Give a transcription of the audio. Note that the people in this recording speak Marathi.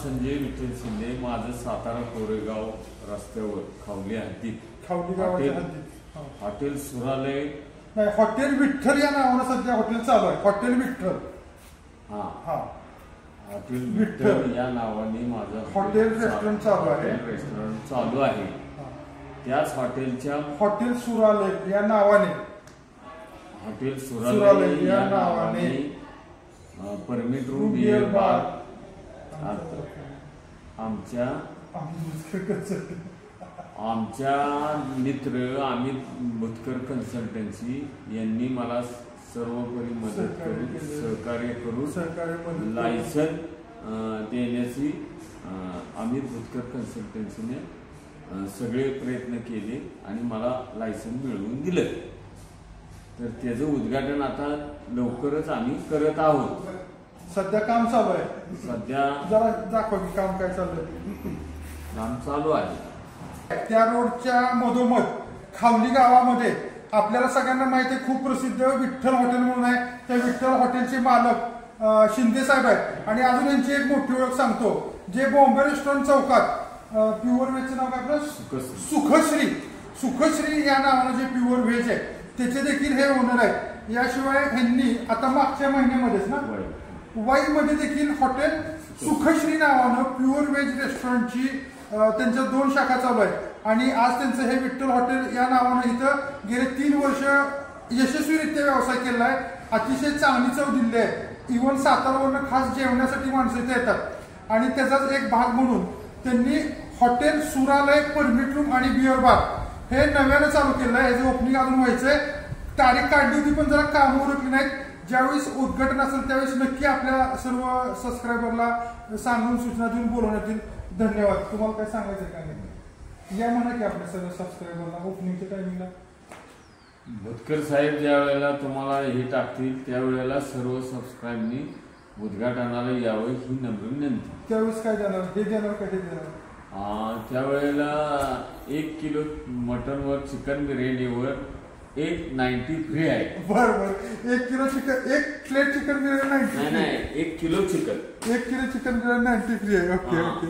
संजय विठ्ठल शिंदे, माझं सातारा कोरेगाव रस्त्यावर खावली हद्दीत हॉटेल सुरालय नाही, हॉटेल विठ्ठल या नावानं सध्या हॉटेल चालू आहे. हॉटेल विठ्ठल, हॉटेल विठ्ठल या नावाने माझं हॉटेल रेस्टॉरंट चालू आहे. रेस्टॉरंट चालू आहे. त्याच हॉटेलच्या हॉटेल सुरालय या नावाने हॉटेल सुरालय या नावाने परमिट रूम बिअर बार आमच्या मित्र अमित भुतकर कन्सल्टन्सी यांनी मला सर्वोपरी मदत करून सहकार्य करून लायसन देण्याची अमित भुतकर कन्सल्टन्सीने सगळे प्रयत्न केले आणि मला लायसन मिळवून दिलं. तर त्याचं उद्घाटन आता लवकरच आम्ही करत आहोत. सध्या काम चालू आहे. सध्या जरा दाखवा की काम काय चाललंय. काम चालू आहे. त्या रोडच्या मधोमध खावली गावामध्ये आपल्याला सगळ्यांना माहिती आहे, खूप प्रसिद्ध विठ्ठल हॉटेल म्हणून आहे. त्या विठ्ठल हॉटेलचे मालक शिंदे साहेब आहेत. आणि अजून यांची एक मोठी ओळख सांगतो, जे बॉम्बे रेस्टॉरंट चौकात प्युअर व्हेजचं नाव काय आपलं सुखश्री या नावानं जे प्युअर व्हेज आहे त्याचे देखील हे ओनर आहेत. याशिवाय ह्यांनी आता मागच्या महिन्यामध्येच ना वाईमध्ये देखील हॉटेल सुखश्री नावानं प्युअर व्हेज रेस्टॉरंटची त्यांच्या 2 शाखा चालू आहेत. आणि आज त्यांचं हे विठ्ठल हॉटेल या नावानं इथं गेले 3 वर्ष यशस्वीरित्या व्यवसाय केला आहे. अतिशय चांगली चव दिली आहे. इव्हन सातारावरनं खास जेवण्यासाठी माणसं इथे येतात. आणि त्याचाच एक भाग म्हणून त्यांनी हॉटेल सुरालय परमिट रूम आणि बिअर बार हे नव्यानं चालू केलं आहे. याचं ओपनिंग अजून व्हायचंय. तारीख काढली होती पण जरा कामं उरकली नाहीत. ज्यावेळेस उद्घाटन असेल त्यावेळेस नक्की आपल्या सर्व सबस्क्रायबरला सांगून सूचना देऊन बोलवण्यात येईल. धन्यवाद. तुम्हाला काय सांगायचं काय नाही या म्हणा की आपल्या सर्व सबस्क्रायबरला ओपनिंगच्या टायमिंगला. भुतकर साहेब ज्या वेळेला तुम्हाला हे टाकतील त्यावेळेला सर्व सबस्क्राईबनी उद्घाटनाला यावं ही नम्र विनंती. त्यावेळेस काय देणार, हे देणार का हे देणार? त्यावेळेला 1 किलो मटनवर चिकन बिर्याणीवर 190 फ्री आहे. बरोबर. 1 kilo chicken, 1 plate chicken biryani 90. नाही 1 kilo chicken, 1 kilo chicken biryani 90 free आहे. Okay okay.